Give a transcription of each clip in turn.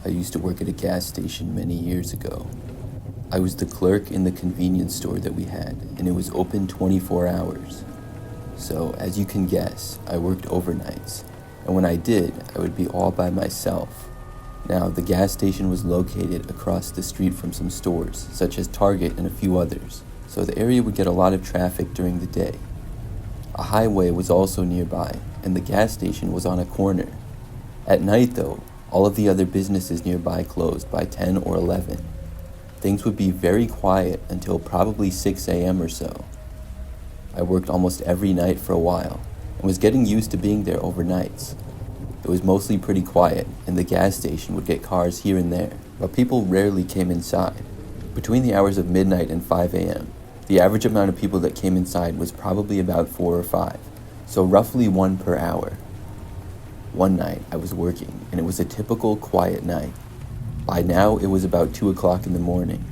I used to work at a gas station many years ago. I was the clerk in the convenience store that we had, and it was open 24 hours. So, as you can guess, I worked overnights, and when I did, I would be all by myself. Now, the gas station was located across the street from some stores, such as Target and a few others, so the area would get a lot of traffic during the day. A highway was also nearby, and the gas station was on a corner. At night, though, all of the other businesses nearby closed by 10 or 11. Things would be very quiet until probably 6 a.m. or so. I worked almost every night for a while, and was getting used to being there overnights. It was mostly pretty quiet, and the gas station would get cars here and there, but people rarely came inside. Between the hours of midnight and 5 a.m., the average amount of people that came inside was probably about 4 or 5, so roughly 1 per hour. One night, I was working, and it was a typical quiet night. By now, it was about 2 o'clock in the morning.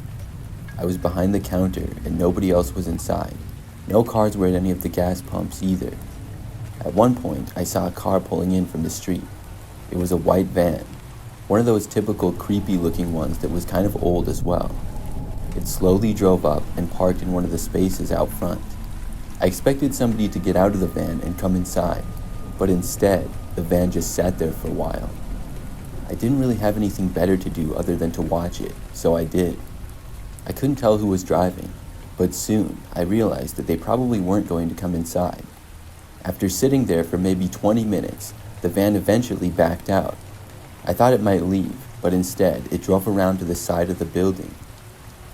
I was behind the counter, and nobody else was inside. No cars were at any of the gas pumps either. At one point, I saw a car pulling in from the street. It was a white van, one of those typical creepy-looking ones that was kind of old as well. It slowly drove up and parked in one of the spaces out front. I expected somebody to get out of the van and come inside, but instead, the van just sat there for a while. I didn't really have anything better to do other than to watch it, so I did. I couldn't tell who was driving, but soon I realized that they probably weren't going to come inside. After sitting there for maybe 20 minutes, the van eventually backed out. I thought it might leave, but instead it drove around to the side of the building.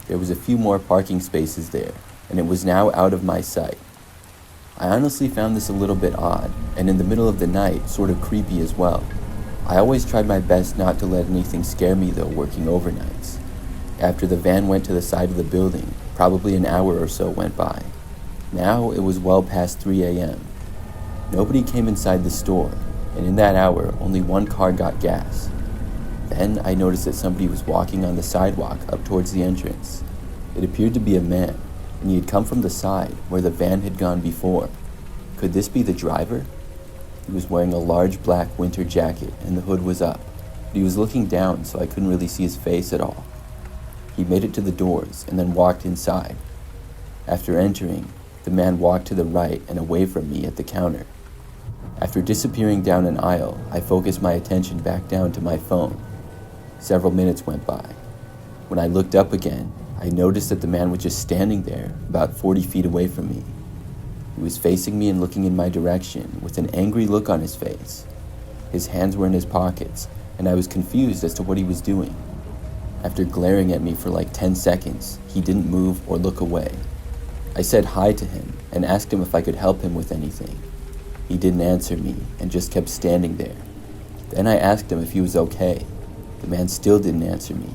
There was a few more parking spaces there, and it was now out of my sight. I honestly found this a little bit odd, and in the middle of the night, sort of creepy as well. I always tried my best not to let anything scare me though working overnights. After the van went to the side of the building, probably an hour or so went by. Now it was well past 3 a.m. Nobody came inside the store, and in that hour, only one car got gas. Then I noticed that somebody was walking on the sidewalk up towards the entrance. It appeared to be a man, and he had come from the side where the van had gone before. Could this be the driver? He was wearing a large black winter jacket, and the hood was up, but he was looking down so I couldn't really see his face at all. He made it to the doors and then walked inside. After entering, the man walked to the right and away from me at the counter. After disappearing down an aisle, I focused my attention back down to my phone. Several minutes went by. When I looked up again, I noticed that the man was just standing there, about 40 feet away from me. He was facing me and looking in my direction with an angry look on his face. His hands were in his pockets, and I was confused as to what he was doing. After glaring at me for like 10 seconds, he didn't move or look away. I said hi to him and asked him if I could help him with anything. He didn't answer me and just kept standing there. Then I asked him if he was okay. The man still didn't answer me.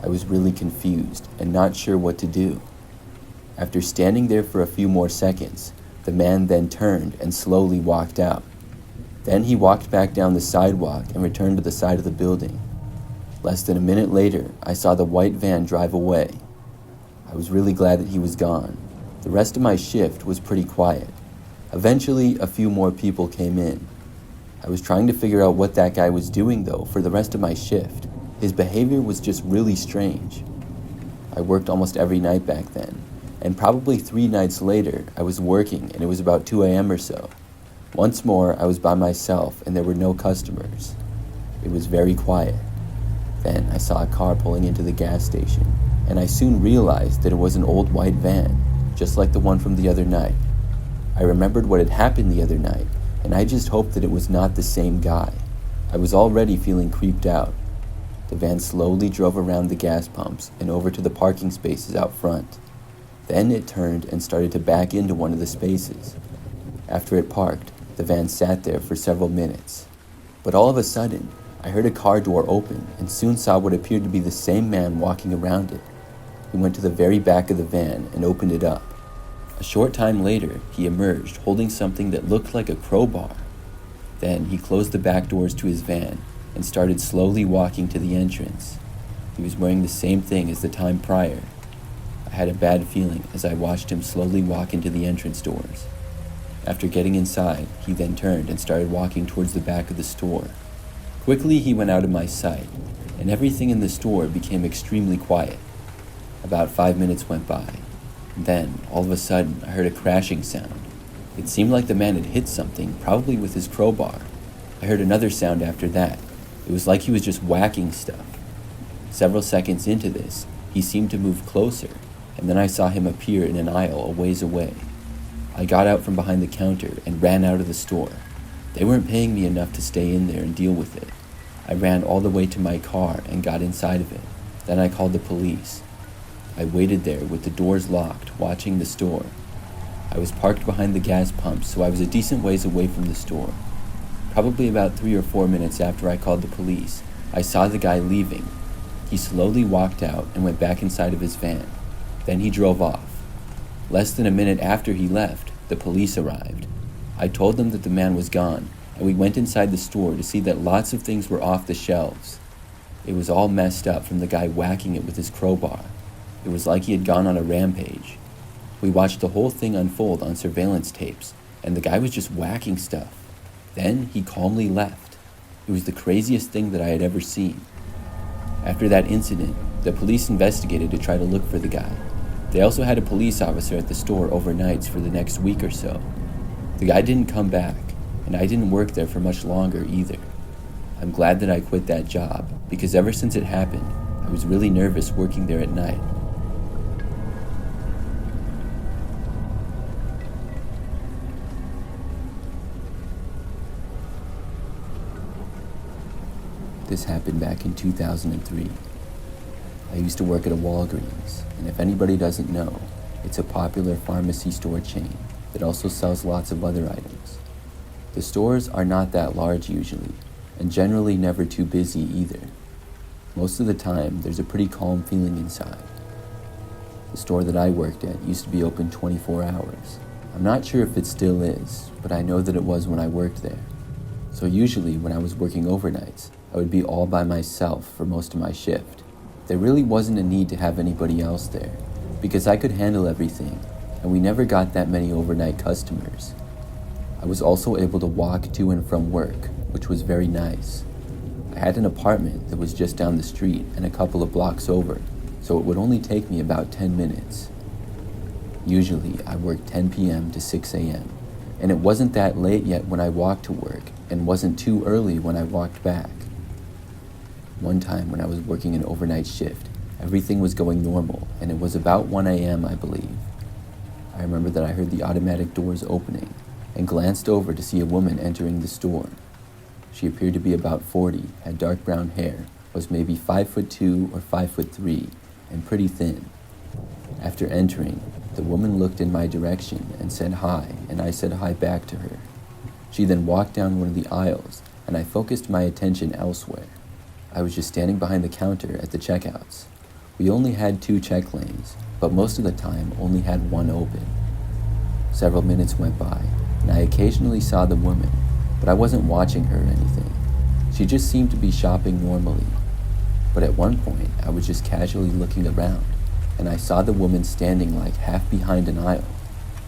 I was really confused and not sure what to do. After standing there for a few more seconds, the man then turned and slowly walked out. Then he walked back down the sidewalk and returned to the side of the building. Less than a minute later, I saw the white van drive away. I was really glad that he was gone. The rest of my shift was pretty quiet. Eventually, a few more people came in. I was trying to figure out what that guy was doing though for the rest of my shift. His behavior was just really strange. I worked almost every night back then, and probably 3 nights later, I was working and it was about 2 a.m. or so. Once more, I was by myself and there were no customers. It was very quiet. Then I saw a car pulling into the gas station, and I soon realized that it was an old white van, just like the one from the other night. I remembered what had happened the other night, and I just hoped that it was not the same guy. I was already feeling creeped out. The van slowly drove around the gas pumps and over to the parking spaces out front. Then it turned and started to back into one of the spaces. After it parked, the van sat there for several minutes. But all of a sudden, I heard a car door open and soon saw what appeared to be the same man walking around it. He went to the very back of the van and opened it up. A short time later, he emerged holding something that looked like a crowbar. Then he closed the back doors to his van and started slowly walking to the entrance. He was wearing the same thing as the time prior. I had a bad feeling as I watched him slowly walk into the entrance doors. After getting inside, he then turned and started walking towards the back of the store. Quickly, he went out of my sight. and everything in the store became extremely quiet. About 5 minutes went by. Then, all of a sudden, I heard a crashing sound. It seemed like the man had hit something, probably with his crowbar. I heard another sound after that. It was like he was just whacking stuff. Several seconds into this, he seemed to move closer, and then I saw him appear in an aisle a ways away. I got out from behind the counter and ran out of the store. They weren't paying me enough to stay in there and deal with it. I ran all the way to my car and got inside of it. Then I called the police. I waited there with the doors locked, watching the store. I was parked behind the gas pump, so I was a decent ways away from the store. Probably about 3 or 4 minutes after I called the police, I saw the guy leaving. He slowly walked out and went back inside of his van. Then he drove off. Less than a minute after he left, the police arrived. I told them that the man was gone, and we went inside the store to see that lots of things were off the shelves. It was all messed up from the guy whacking it with his crowbar. It was like he had gone on a rampage. We watched the whole thing unfold on surveillance tapes, and the guy was just whacking stuff. Then he calmly left. It was the craziest thing that I had ever seen. After that incident, the police investigated to try to look for the guy. They also had a police officer at the store overnights for the next week or so. The guy didn't come back, and I didn't work there for much longer either. I'm glad that I quit that job, because ever since it happened, I was really nervous working there at night. This happened back in 2003. I used to work at a Walgreens, and if anybody doesn't know, it's a popular pharmacy store chain that also sells lots of other items. The stores are not that large usually, and generally never too busy either. Most of the time, there's a pretty calm feeling inside. The store that I worked at used to be open 24 hours. I'm not sure if it still is, but I know that it was when I worked there. So usually when I was working overnights, I would be all by myself for most of my shift. There really wasn't a need to have anybody else there, because I could handle everything, and we never got that many overnight customers. I was also able to walk to and from work, which was very nice. I had an apartment that was just down the street and a couple of blocks over, so it would only take me about 10 minutes. Usually, I worked 10 p.m. to 6 a.m., and it wasn't that late yet when I walked to work, and wasn't too early when I walked back. One time when I was working an overnight shift, everything was going normal, and it was about 1 a.m., I believe. I remember that I heard the automatic doors opening, and glanced over to see a woman entering the store. She appeared to be about 40, had dark brown hair, was maybe 5'2" or 5'3", and pretty thin. After entering, the woman looked in my direction and said hi, and I said hi back to her. She then walked down one of the aisles, and I focused my attention elsewhere. I was just standing behind the counter at the checkouts. We only had 2 check lanes, but most of the time only had one open. Several minutes went by, and I occasionally saw the woman, but I wasn't watching her or anything. She just seemed to be shopping normally. But at one point, I was just casually looking around, and I saw the woman standing like half behind an aisle.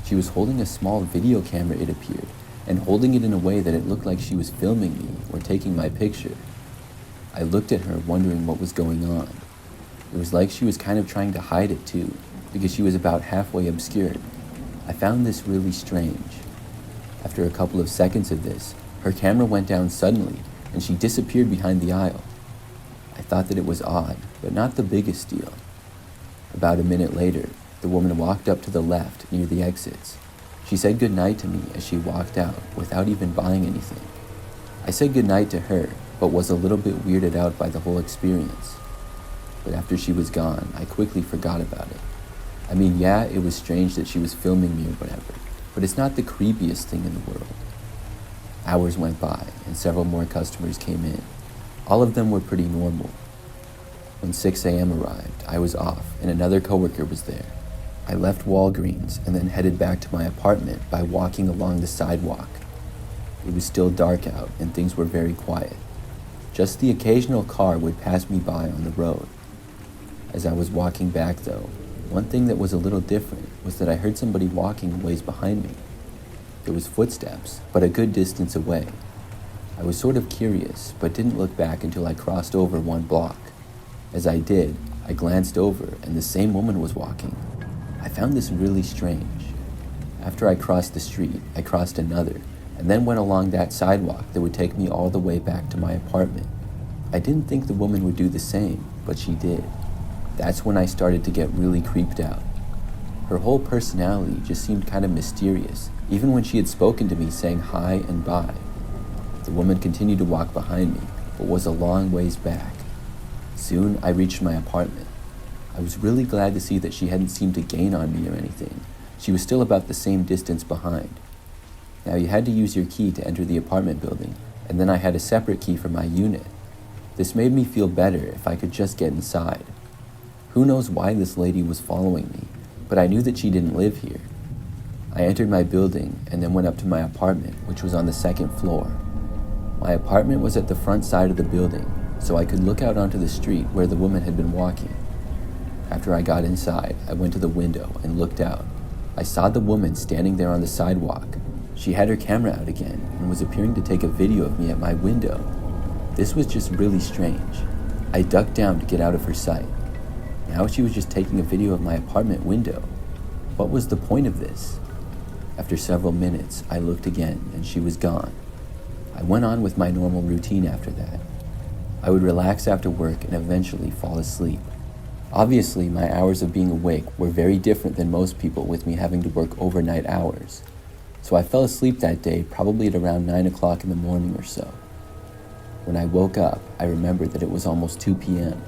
She was holding a small video camera, it appeared, and holding it in a way that it looked like she was filming me or taking my picture. I looked at her wondering what was going on. It was like she was kind of trying to hide it too, because she was about halfway obscured. I found this really strange. After a couple of seconds of this, her camera went down suddenly, and she disappeared behind the aisle. I thought that it was odd, but not the biggest deal. About a minute later, the woman walked up to the left near the exits. She said goodnight to me as she walked out without even buying anything. I said goodnight to her, but was a little bit weirded out by the whole experience. But after she was gone, I quickly forgot about it. I mean, yeah, it was strange that she was filming me or whatever, but it's not the creepiest thing in the world. Hours went by, and several more customers came in. All of them were pretty normal. When 6 a.m. arrived, I was off, and another coworker was there. I left Walgreens and then headed back to my apartment by walking along the sidewalk. It was still dark out, and things were very quiet. Just the occasional car would pass me by on the road. As I was walking back, though, one thing that was a little different was that I heard somebody walking a ways behind me. There was footsteps, but a good distance away. I was sort of curious, but didn't look back until I crossed over one block. As I did, I glanced over and the same woman was walking. I found this really strange. After I crossed the street, I crossed another, and then went along that sidewalk that would take me all the way back to my apartment. I didn't think the woman would do the same, but she did. That's when I started to get really creeped out. Her whole personality just seemed kind of mysterious, even when she had spoken to me saying hi and bye. The woman continued to walk behind me, but was a long ways back. Soon, I reached my apartment. I was really glad to see that she hadn't seemed to gain on me or anything. She was still about the same distance behind. Now, you had to use your key to enter the apartment building, and then I had a separate key for my unit. This made me feel better if I could just get inside. Who knows why this lady was following me, but I knew that she didn't live here. I entered my building and then went up to my apartment, which was on the second floor. My apartment was at the front side of the building, so I could look out onto the street where the woman had been walking. After I got inside, I went to the window and looked out. I saw the woman standing there on the sidewalk. She had her camera out again and was appearing to take a video of me at my window. This was just really strange. I ducked down to get out of her sight. Now she was just taking a video of my apartment window. What was the point of this? After several minutes, I looked again and she was gone. I went on with my normal routine after that. I would relax after work and eventually fall asleep. Obviously, my hours of being awake were very different than most people with me having to work overnight hours. So I fell asleep that day probably at around 9 o'clock in the morning or so. When I woke up, I remembered that it was almost 2 p.m.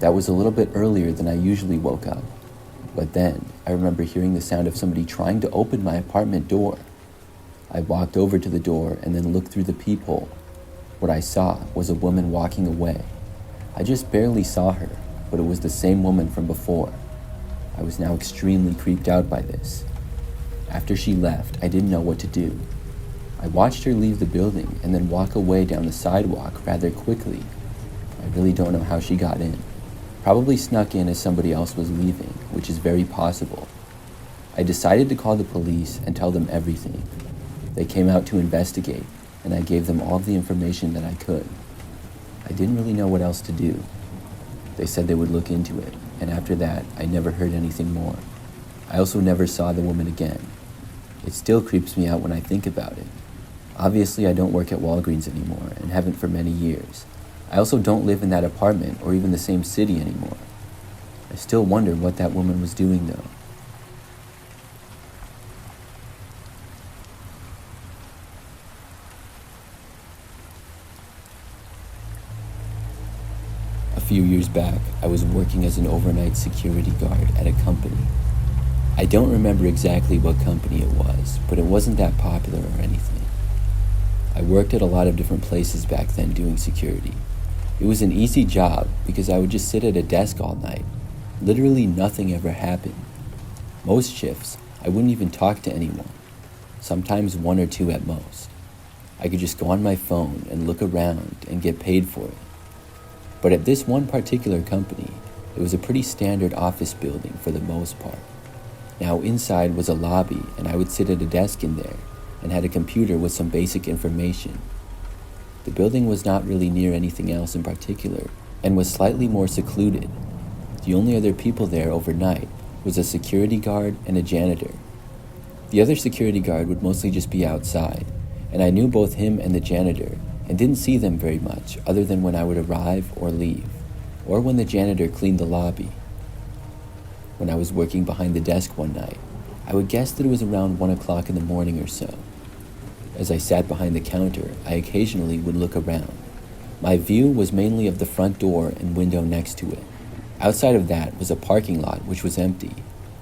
That was a little bit earlier than I usually woke up. But then, I remember hearing the sound of somebody trying to open my apartment door. I walked over to the door and then looked through the peephole. What I saw was a woman walking away. I just barely saw her, but it was the same woman from before. I was now extremely creeped out by this. After she left, I didn't know what to do. I watched her leave the building and then walk away down the sidewalk rather quickly. I really don't know how she got in. Probably snuck in as somebody else was leaving, which is very possible. I decided to call the police and tell them everything. They came out to investigate, and I gave them all the information that I could. I didn't really know what else to do. They said they would look into it, and after that, I never heard anything more. I also never saw the woman again. It still creeps me out when I think about it. Obviously, I don't work at Walgreens anymore, and haven't for many years. I also don't live in that apartment or even the same city anymore. I still wonder what that woman was doing though. A few years back, I was working as an overnight security guard at a company. I don't remember exactly what company it was, but it wasn't that popular or anything. I worked at a lot of different places back then doing security. It was an easy job because I would just sit at a desk all night. Literally nothing ever happened. Most shifts, I wouldn't even talk to anyone. Sometimes one or two at most. I could just go on my phone and look around and get paid for it. But at this one particular company, it was a pretty standard office building for the most part. Now inside was a lobby and I would sit at a desk in there and had a computer with some basic information. The building was not really near anything else in particular and was slightly more secluded. The only other people there overnight was a security guard and a janitor. The other security guard would mostly just be outside, and I knew both him and the janitor and didn't see them very much other than when I would arrive or leave, or when the janitor cleaned the lobby. When I was working behind the desk one night, I would guess that it was around 1 o'clock in the morning or so. As I sat behind the counter, I occasionally would look around. My view was mainly of the front door and window next to it. Outside of that was a parking lot which was empty.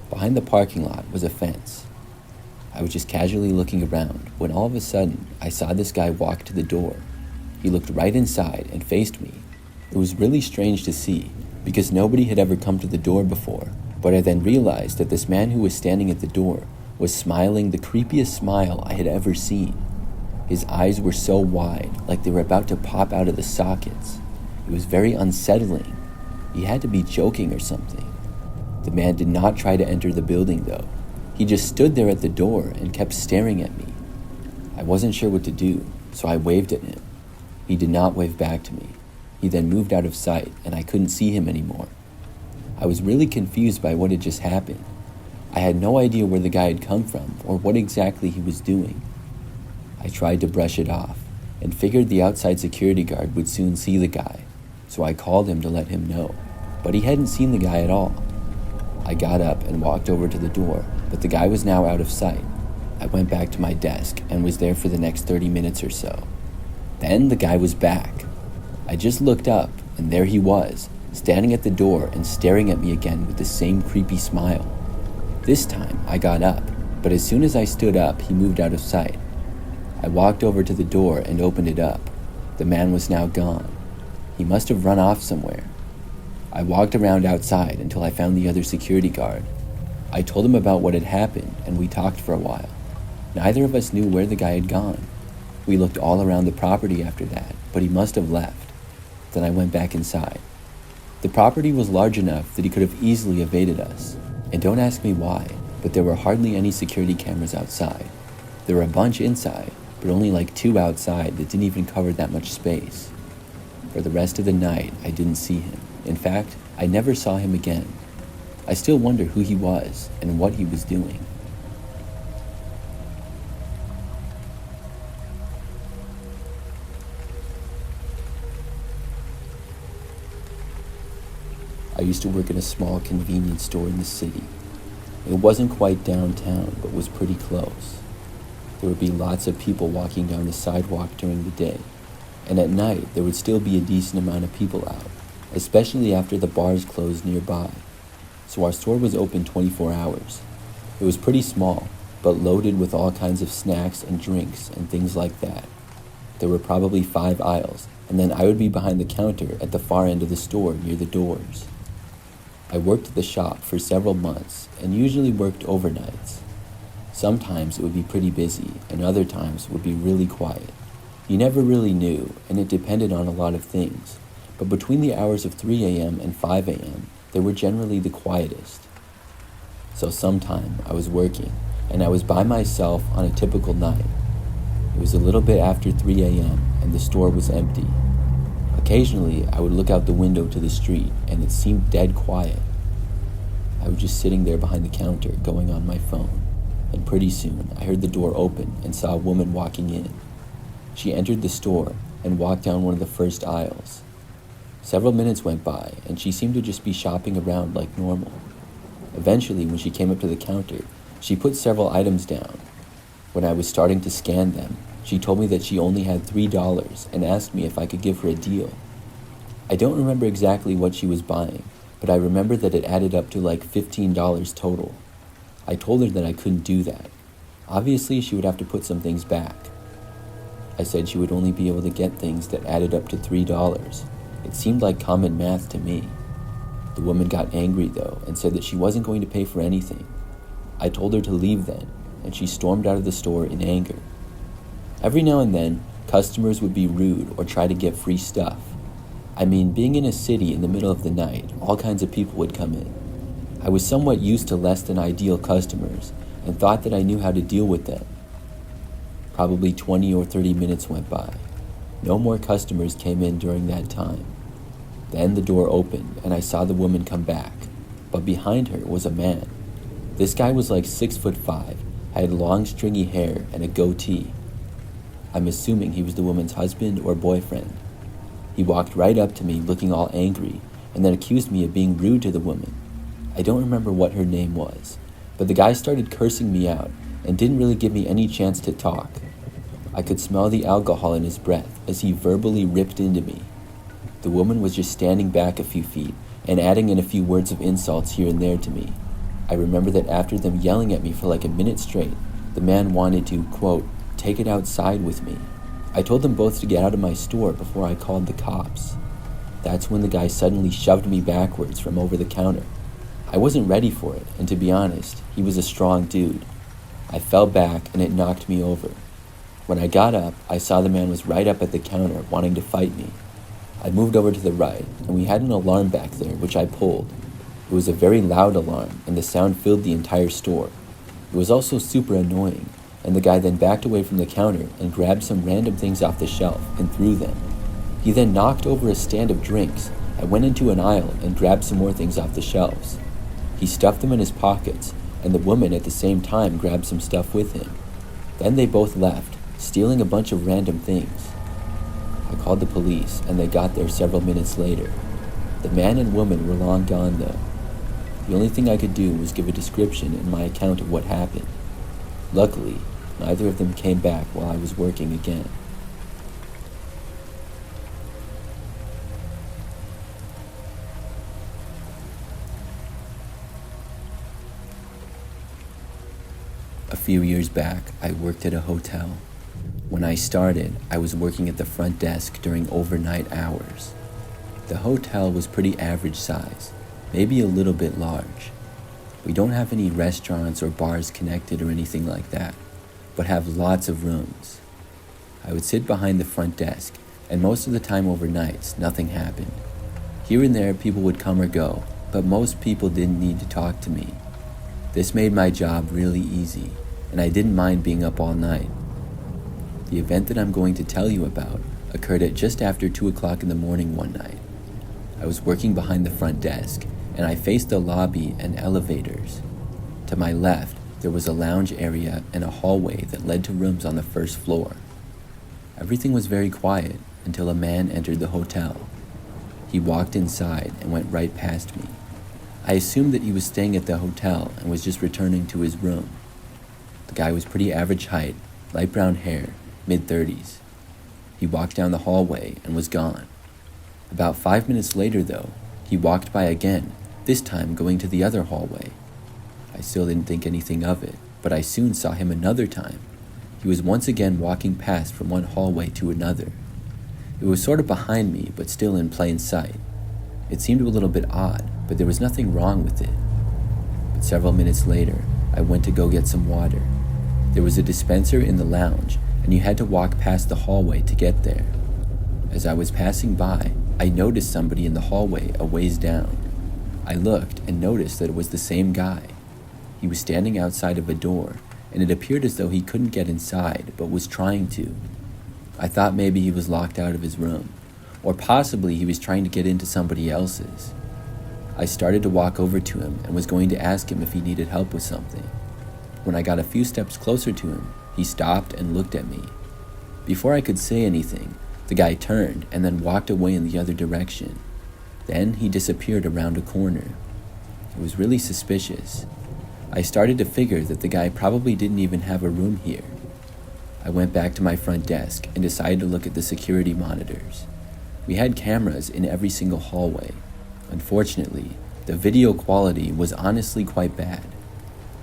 Behind the parking lot was a fence. I was just casually looking around when all of a sudden I saw this guy walk to the door. He looked right inside and faced me. It was really strange to see because nobody had ever come to the door before, but I then realized that this man who was standing at the door was smiling the creepiest smile I had ever seen. His eyes were so wide, like they were about to pop out of the sockets. It was very unsettling. He had to be joking or something. The man did not try to enter the building though. He just stood there at the door and kept staring at me. I wasn't sure what to do, so I waved at him. He did not wave back to me. He then moved out of sight, and I couldn't see him anymore. I was really confused by what had just happened. I had no idea where the guy had come from or what exactly he was doing. I tried to brush it off and figured the outside security guard would soon see the guy, so I called him to let him know, but he hadn't seen the guy at all. I got up and walked over to the door, but the guy was now out of sight. I went back to my desk and was there for the next 30 minutes or so. Then the guy was back. I just looked up, and there he was, standing at the door and staring at me again with the same creepy smile. This time, I got up, but as soon as I stood up, he moved out of sight. I walked over to the door and opened it up. The man was now gone. He must have run off somewhere. I walked around outside until I found the other security guard. I told him about what had happened, and we talked for a while. Neither of us knew where the guy had gone. We looked all around the property after that, but he must have left. Then I went back inside. The property was large enough that he could have easily evaded us. And don't ask me why, but there were hardly any security cameras outside. There were a bunch inside, but only like 2 outside that didn't even cover that much space. For the rest of the night, I didn't see him. In fact, I never saw him again. I still wonder who he was and what he was doing. I used to work in a small convenience store in the city. It wasn't quite downtown, but was pretty close. There would be lots of people walking down the sidewalk during the day, and at night there would still be a decent amount of people out, especially after the bars closed nearby. So our store was open 24 hours. It was pretty small, but loaded with all kinds of snacks and drinks and things like that. There were probably 5 aisles, and then I would be behind the counter at the far end of the store near the doors. I worked at the shop for several months and usually worked overnights. Sometimes it would be pretty busy and other times it would be really quiet. You never really knew, and it depended on a lot of things, but between the hours of 3 a.m. and 5 a.m., they were generally the quietest. So sometime I was working and I was by myself on a typical night. It was a little bit after 3 a.m. and the store was empty. Occasionally, I would look out the window to the street, and it seemed dead quiet. I was just sitting there behind the counter, going on my phone, and pretty soon, I heard the door open and saw a woman walking in. She entered the store and walked down one of the first aisles. Several minutes went by, and she seemed to just be shopping around like normal. Eventually, when she came up to the counter, she put several items down. When I was starting to scan them, she told me that she only had $3 and asked me if I could give her a deal. I don't remember exactly what she was buying, but I remember that it added up to like $15 total. I told her that I couldn't do that. Obviously, she would have to put some things back. I said she would only be able to get things that added up to $3. It seemed like common math to me. The woman got angry though and said that she wasn't going to pay for anything. I told her to leave then, and she stormed out of the store in anger. Every now and then, customers would be rude or try to get free stuff. I mean, being in a city in the middle of the night, all kinds of people would come in. I was somewhat used to less than ideal customers and thought that I knew how to deal with them. Probably 20 or 30 minutes went by. No more customers came in during that time. Then the door opened and I saw the woman come back, but behind her was a man. This guy was like 6'5", had long stringy hair and a goatee. I'm assuming he was the woman's husband or boyfriend. He walked right up to me looking all angry and then accused me of being rude to the woman. I don't remember what her name was, but the guy started cursing me out and didn't really give me any chance to talk. I could smell the alcohol in his breath as he verbally ripped into me. The woman was just standing back a few feet and adding in a few words of insults here and there to me. I remember that after them yelling at me for like a minute straight, the man wanted to, quote, take it outside with me. I told them both to get out of my store before I called the cops. That's when the guy suddenly shoved me backwards from over the counter. I wasn't ready for it, and to be honest, he was a strong dude. I fell back and it knocked me over. When I got up, I saw the man was right up at the counter wanting to fight me. I moved over to the right, and we had an alarm back there, which I pulled. It was a very loud alarm, and the sound filled the entire store. It was also super annoying, and the guy then backed away from the counter and grabbed some random things off the shelf and threw them. He then knocked over a stand of drinks. I went into an aisle and grabbed some more things off the shelves. He stuffed them in his pockets, and the woman at the same time grabbed some stuff with him. Then they both left, stealing a bunch of random things. I called the police, and they got there several minutes later. The man and woman were long gone, though. The only thing I could do was give a description in my account of what happened. Luckily, neither of them came back while I was working again. A few years back, I worked at a hotel. When I started, I was working at the front desk during overnight hours. The hotel was pretty average size, maybe a little bit large. We don't have any restaurants or bars connected or anything like that, but have lots of rooms. I would sit behind the front desk, and most of the time overnights, nothing happened. Here and there, people would come or go, but most people didn't need to talk to me. This made my job really easy, and I didn't mind being up all night. The event that I'm going to tell you about occurred at just after 2 o'clock in the morning one night. I was working behind the front desk, and I faced the lobby and elevators. To my left, there was a lounge area and a hallway that led to rooms on the first floor. Everything was very quiet until a man entered the hotel. He walked inside and went right past me. I assumed that he was staying at the hotel and was just returning to his room. The guy was pretty average height, light brown hair, mid-30s. He walked down the hallway and was gone. About 5 minutes later, though, he walked by again, this time going to the other hallway. I still didn't think anything of it, but I soon saw him another time. He was once again walking past from one hallway to another. It was sort of behind me, but still in plain sight. It seemed a little bit odd, but there was nothing wrong with it. But several minutes later, I went to go get some water. There was a dispenser in the lounge, and you had to walk past the hallway to get there. As I was passing by, I noticed somebody in the hallway a ways down. I looked and noticed that it was the same guy. He was standing outside of a door, and it appeared as though he couldn't get inside, but was trying to. I thought maybe he was locked out of his room, or possibly he was trying to get into somebody else's. I started to walk over to him and was going to ask him if he needed help with something. When I got a few steps closer to him, he stopped and looked at me. Before I could say anything, the guy turned and then walked away in the other direction. Then he disappeared around a corner. It was really suspicious. I started to figure that the guy probably didn't even have a room here. I went back to my front desk and decided to look at the security monitors. We had cameras in every single hallway. Unfortunately, the video quality was honestly quite bad.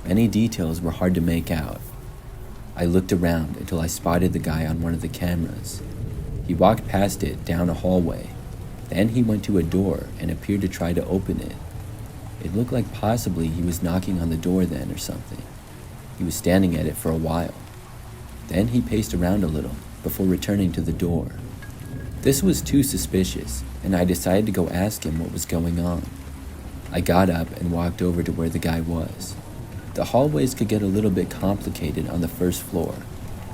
Many details were hard to make out. I looked around until I spotted the guy on one of the cameras. He walked past it down a hallway. Then he went to a door and appeared to try to open it. It looked like possibly he was knocking on the door then or something. He was standing at it for a while. Then he paced around a little before returning to the door. This was too suspicious, and I decided to go ask him what was going on. I got up and walked over to where the guy was. The hallways could get a little bit complicated on the first floor.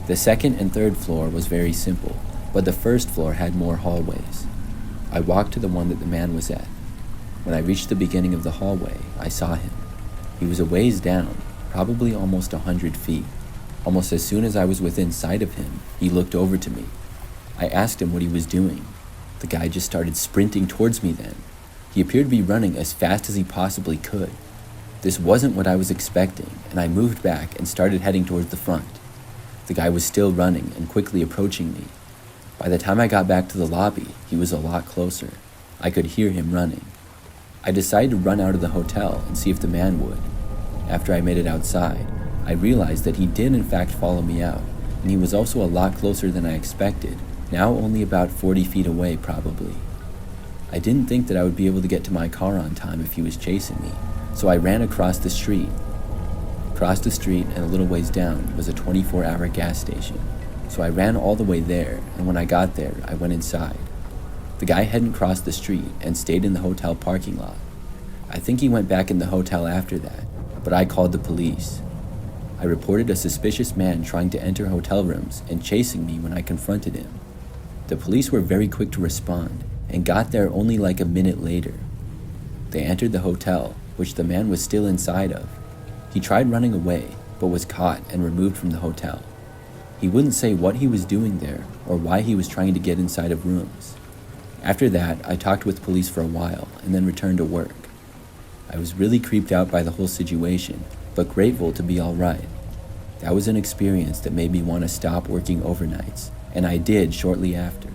The second and third floor was very simple, but the first floor had more hallways. I walked to the one that the man was at. When I reached the beginning of the hallway, I saw him. He was a ways down, probably almost 100 feet. Almost as soon as I was within sight of him, he looked over to me. I asked him what he was doing. The guy just started sprinting towards me then. He appeared to be running as fast as he possibly could. This wasn't what I was expecting, and I moved back and started heading towards the front. The guy was still running and quickly approaching me. By the time I got back to the lobby, he was a lot closer. I could hear him running. I decided to run out of the hotel and see if the man would. After I made it outside, I realized that he did in fact follow me out, and he was also a lot closer than I expected, now only about 40 feet away probably. I didn't think that I would be able to get to my car on time if he was chasing me, so I ran across the street. Across the street and a little ways down was a 24-hour gas station, so I ran all the way there, and when I got there, I went inside. The guy hadn't crossed the street and stayed in the hotel parking lot. I think he went back in the hotel after that, but I called the police. I reported a suspicious man trying to enter hotel rooms and chasing me when I confronted him. The police were very quick to respond and got there only like a minute later. They entered the hotel, which the man was still inside of. He tried running away, but was caught and removed from the hotel. He wouldn't say what he was doing there or why he was trying to get inside of rooms. After that, I talked with police for a while and then returned to work. I was really creeped out by the whole situation, but grateful to be all right. That was an experience that made me want to stop working overnights, and I did shortly after.